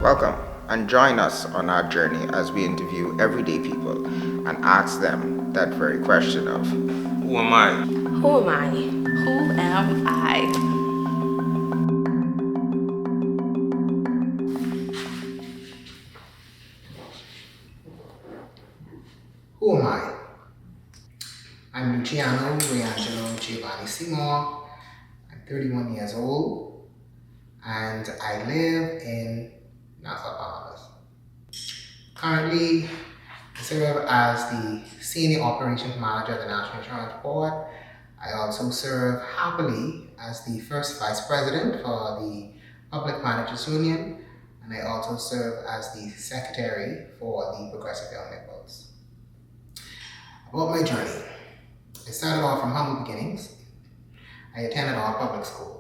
Welcome and join us on our journey as we interview everyday people and ask them that very question of who am I? Who am I? Who am I? Who am I? I'm Luciano Rayangelo Giovanni Seymour. I'm 31 years old and I live in Nassau, Bahamas. Currently, I serve as the Senior Operations Manager at the National Insurance Board. I also serve happily as the First Vice President for the Public Managers Union, and I also serve as the Secretary for the Progressive Young Networks. About my journey, I started off from humble beginnings. I attended all public schools.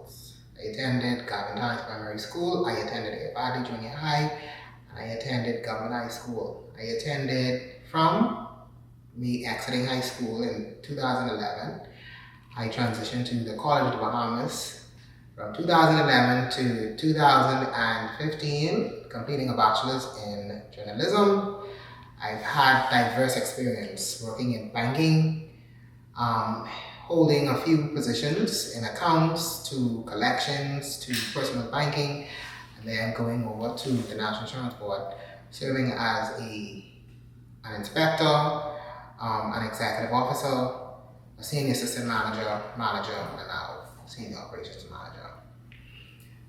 I attended Garvin High Primary School, I attended Valley Junior High, and I attended Government High School. I attended from me exiting high school in 2011. I transitioned to the College of the Bahamas from 2011 to 2015, completing a bachelor's in journalism. I've had diverse experience working in banking, holding a few positions in accounts to collections to personal banking, and then going over to the National Insurance Board, serving as an inspector, an executive officer, a senior assistant manager, and now senior operations manager.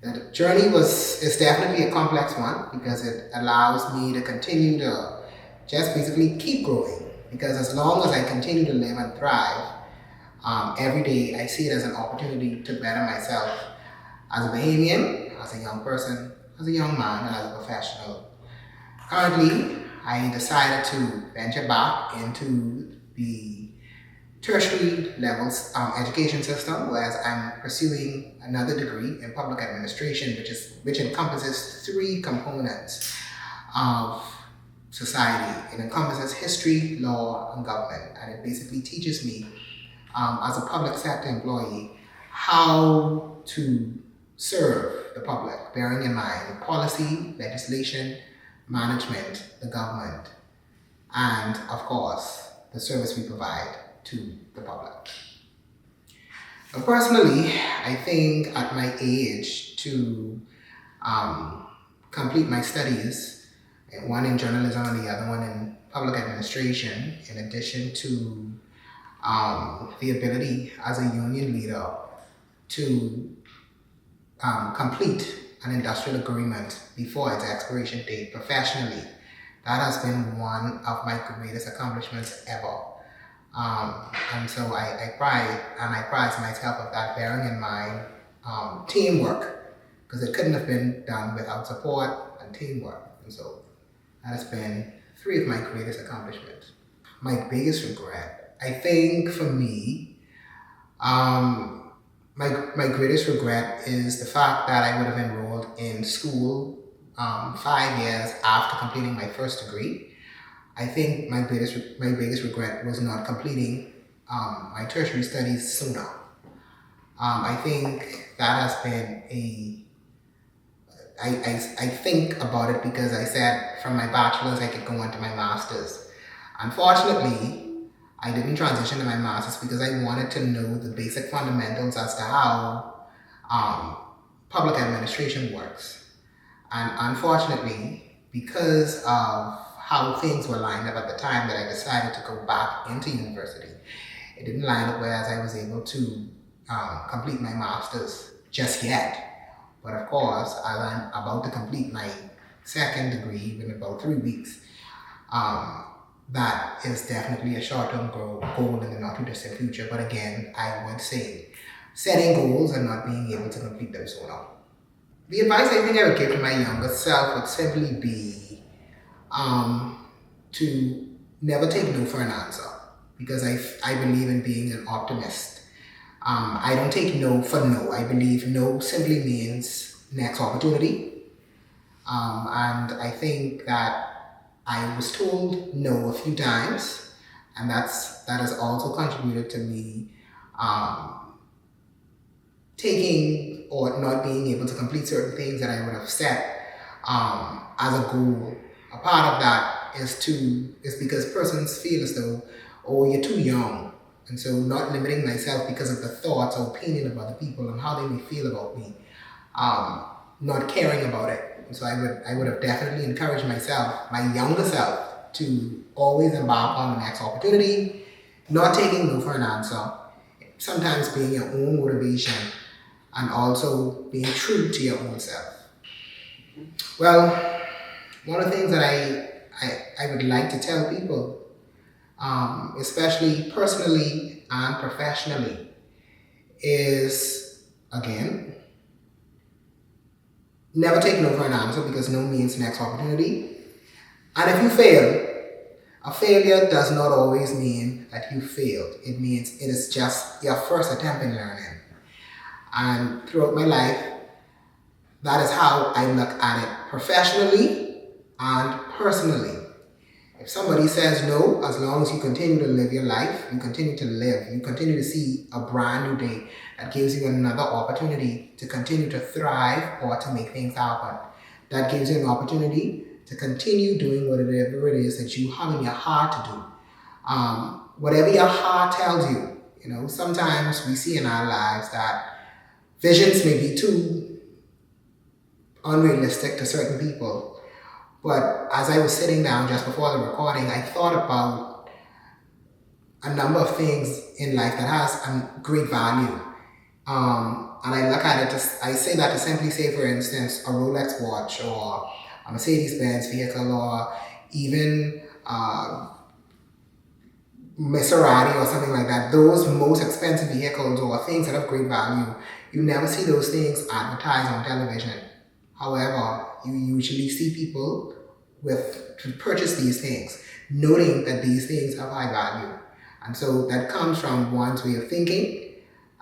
The journey is definitely a complex one because it allows me to continue to just basically keep growing, because as long as I continue to live and thrive, every day I see it as an opportunity to better myself as a Bahamian, as a young person, as a young man, and as a professional. Currently, I decided to venture back into the tertiary levels education system, whereas I'm pursuing another degree in public administration, which encompasses three components of society. It encompasses history, law, and government, and it basically teaches me as a public sector employee how to serve the public, bearing in mind policy, legislation, management, the government, and of course the service we provide to the public. Now, personally, I think at my age to complete my studies, one in journalism and the other one in public administration, in addition to the ability as a union leader to complete an industrial agreement before its expiration date professionally. That has been one of my greatest accomplishments ever. And so I prize myself of that, bearing in mind teamwork, because it couldn't have been done without support and teamwork. And so that has been three of my greatest accomplishments. My biggest regret, I think for me, my greatest regret is the fact that I would have enrolled in school 5 years after completing my first degree. I think my biggest regret was not completing my tertiary studies sooner. I think that has been I think about it because I said from my bachelor's I could go on to my master's. Unfortunately, I didn't transition to my master's because I wanted to know the basic fundamentals as to how public administration works. And unfortunately, because of how things were lined up at the time that I decided to go back into university, it didn't line up whereas I was able to complete my master's just yet. But of course, as I'm about to complete my second degree in about 3 weeks, that is definitely a short-term goal in the not-too-distant future. But again, I would say setting goals and not being able to complete them sooner. The advice I think I would give to my younger self would simply be to never take no for an answer, because I believe in being an optimist. I don't take no for no. I believe no simply means next opportunity. And I think that I was told no a few times, and that has also contributed to me taking or not being able to complete certain things that I would have set as a goal. A part of that is because persons feel as though, oh, you're too young. And so not limiting myself because of the thoughts or opinion of other people and how they may feel about me. Not caring about it. And so I would have definitely encouraged myself, my younger self, to always embark on the next opportunity, not taking no for an answer, sometimes being your own motivation, and also being true to your own self. Well, one of the things that I would like to tell people, especially personally and professionally, is, again, never take no for an answer, because no means next opportunity. And if you fail, a failure does not always mean that you failed. It means it is just your first attempt in learning. And throughout my life, that is how I look at it, professionally and personally. If somebody says no, as long as you continue to live your life, you continue to live, you continue to see a brand new day that gives you another opportunity to continue to thrive or to make things happen. That gives you an opportunity to continue doing whatever it is that you have in your heart to do. Whatever your heart tells you, sometimes we see in our lives that visions may be too unrealistic to certain people. But as I was sitting down just before the recording, I thought about a number of things in life that has great value. And I look at it, I say that to simply say, for instance, a Rolex watch or a Mercedes-Benz vehicle or even Maserati or something like that. Those most expensive vehicles or things that have great value, you never see those things advertised on television. However, you usually see people to purchase these things, noting that these things have high value. And so that comes from one's way of thinking,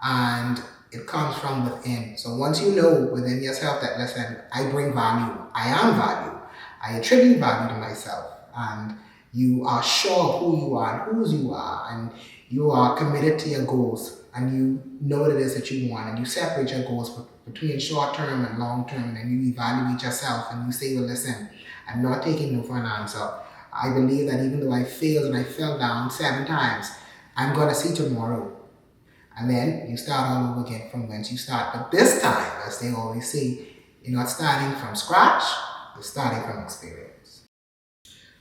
and it comes from within. So once you know within yourself that, listen, I bring value, I am value, I attribute value to myself, and you are sure of who you are and whose you are, and you are committed to your goals, and you know what it is that you want, and you separate your goals between short term and long term, and you evaluate yourself and you say, well, listen, I'm not taking no for an answer. I believe that even though I failed and I fell down 7 times, I'm going to see tomorrow. And then you start all over again from whence you start. But this time, as they always say, you're not starting from scratch, you're starting from experience.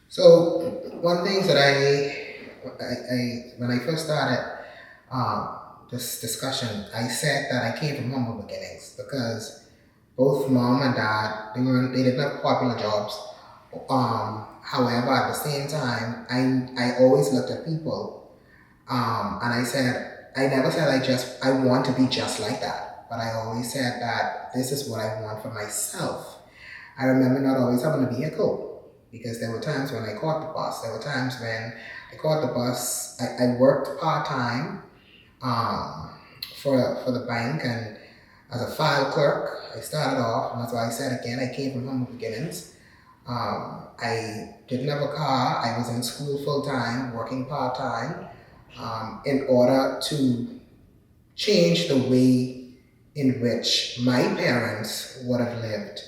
So one thing that I when I first started this discussion, I said that I came from humble beginnings, because both mom and dad, they didn't have popular jobs. However, at the same time, I always looked at people, and I said, I never said I want to be just like that, but I always said that this is what I want for myself. I remember not always having a vehicle, because there were times when I caught the bus. There were times when I caught the bus. I worked part-time for the bank, and as a file clerk, I started off, and that's why I said again, I came from humble beginnings. I didn't have a car. I was in school full-time, working part-time, in order to change the way in which my parents would have lived,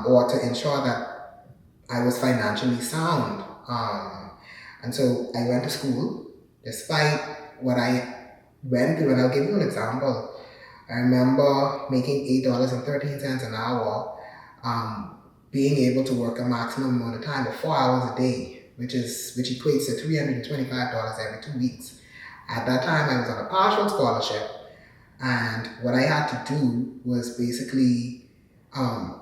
or to ensure that I was financially sound. And so I went to school, despite what I went through. And I'll give you an example. I remember making $8.13 an hour, being able to work a maximum amount of time of 4 hours a day, which equates to $325 every 2 weeks. At that time, I was on a partial scholarship, and what I had to do was basically, I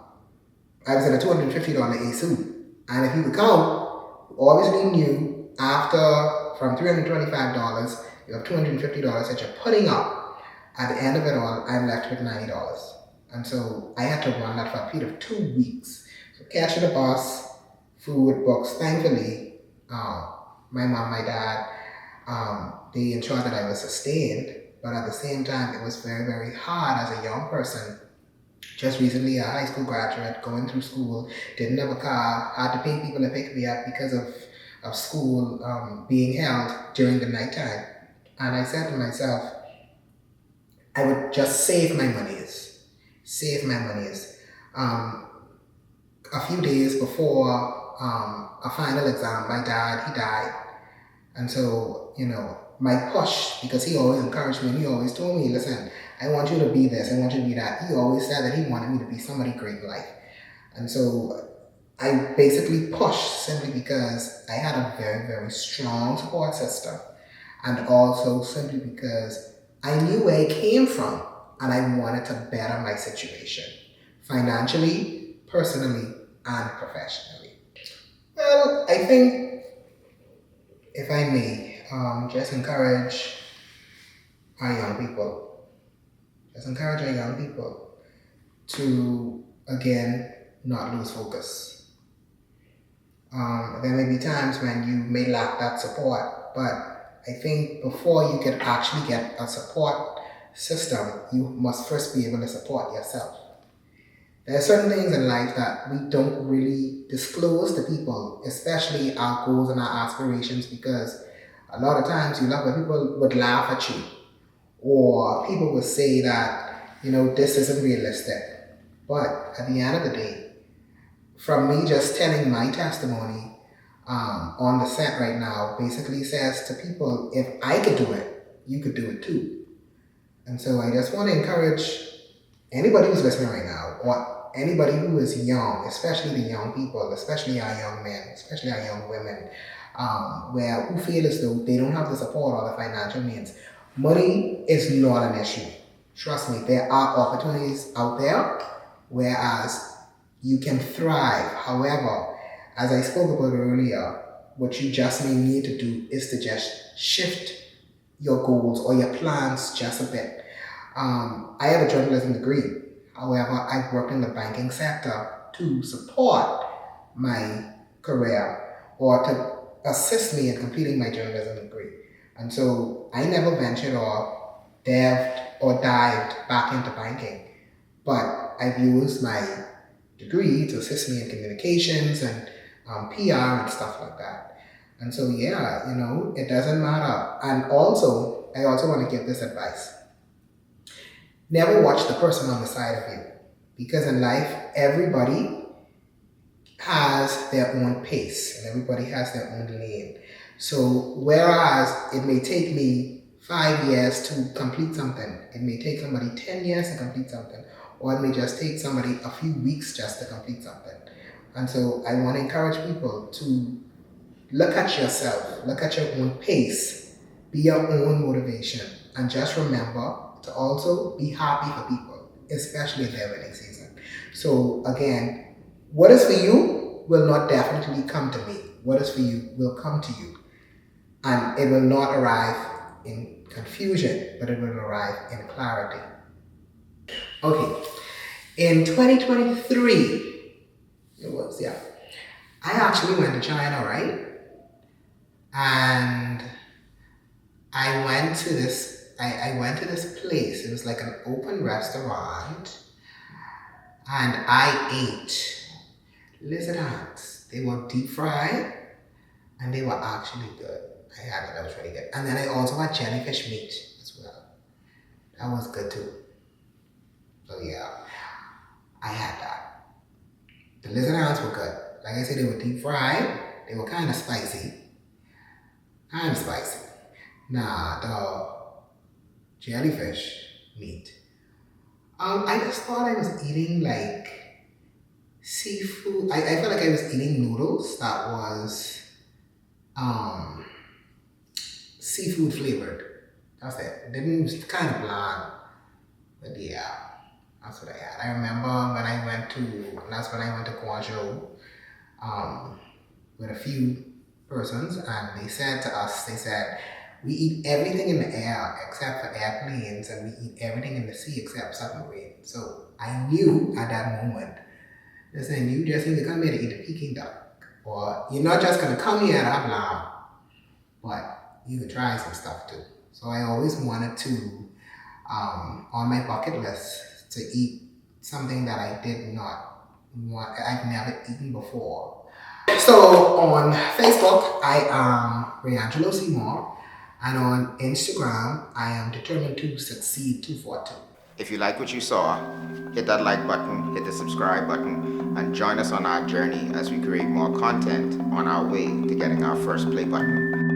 was in a $250 ASU. And if you recall, you obviously knew from $325, you have $250 that you're putting up. At the end of it all, I'm left with $90. And so I had to run that for a period of 2 weeks. So catching the bus, food, books. Thankfully, my mom, my dad, they ensured that I was sustained. But at the same time, it was very, very hard as a young person. Just recently, a high school graduate, going through school, didn't have a car, had to pay people to pick me up because of school being held during the nighttime. And I said to myself, I would just save my monies. A a few days before a final exam, my dad, he died. And so, my push, because he always encouraged me, and he always told me, listen, I want you to be this, I want you to be that. He always said that he wanted me to be somebody great in life. And so I basically pushed simply because I had a very, very strong support system. And also simply because I knew where I came from and I wanted to better my situation, financially, personally, and professionally. Well, I think, if I may, just encourage our young people. Just encourage our young people to, again, not lose focus. There may be times when you may lack that support, but I think before you can actually get a support system, you must first be able to support yourself. There are certain things in life that we don't really disclose to people, especially our goals and our aspirations, because a lot of times you love when people would laugh at you, or people would say that, this isn't realistic. But at the end of the day, from me just telling my testimony on the set right now, basically says to people, if I could do it, you could do it too. And so I just want to encourage anybody who's listening right now, or anybody who is young, especially the young people, especially our young men, especially our young women, who feel as though they don't have the support or the financial means. Money is not an issue. Trust me, there are opportunities out there, whereas you can thrive. However, as I spoke about earlier, what you just may need to do is to just shift your goals or your plans just a bit. I have a journalism degree. However, I've worked in the banking sector to support my career or to assist me in completing my journalism degree. And so I never ventured or delved or dived back into banking, but I've used my degree to assist me in communications and PR and stuff like that. And so, it doesn't matter. And also, I also want to give this advice. Never watch the person on the side of you, because in life, everybody has their own pace and everybody has their own lane. So whereas it may take me 5 years to complete something, it may take somebody 10 years to complete something, or it may just take somebody a few weeks just to complete something. And so I want to encourage people to look at yourself, look at your own pace, be your own motivation, and just remember to also be happy for people, especially in their wedding season. So again, what is for you will not definitely come to me. What is for you will come to you. And it will not arrive in confusion, but it will arrive in clarity. Okay, in 2023, I actually went to China, right? And I went to this place. It was like an open restaurant, and I ate lizard hands. They were deep fried, and they were actually good. I had it, that was really good. And then I also had jellyfish meat as well. That was good too. So I had that. The lizard hands were good. Like I said, they were deep fried. They were kind of spicy. Nah, the jellyfish meat. I just thought I was eating like seafood. I felt like I was eating noodles that was seafood flavored. That's it. It was kind of bland. But that's what I had. I remember when I went to Guangzhou with a few persons, and they said to us, we eat everything in the air except for airplanes, and we eat everything in the sea except submarines. So I knew at that moment, listen, you just need to come here to eat a Peking duck, or you're not just going to come here and have lamb, but you can try some stuff too. So I always wanted to, on my bucket list, to eat something that I did not want, I've never eaten before. So on Facebook, I am Giovanni Seymour, and on Instagram, I am determined to succeed 242. If you like what you saw, hit that like button, hit the subscribe button, and join us on our journey as we create more content on our way to getting our first play button.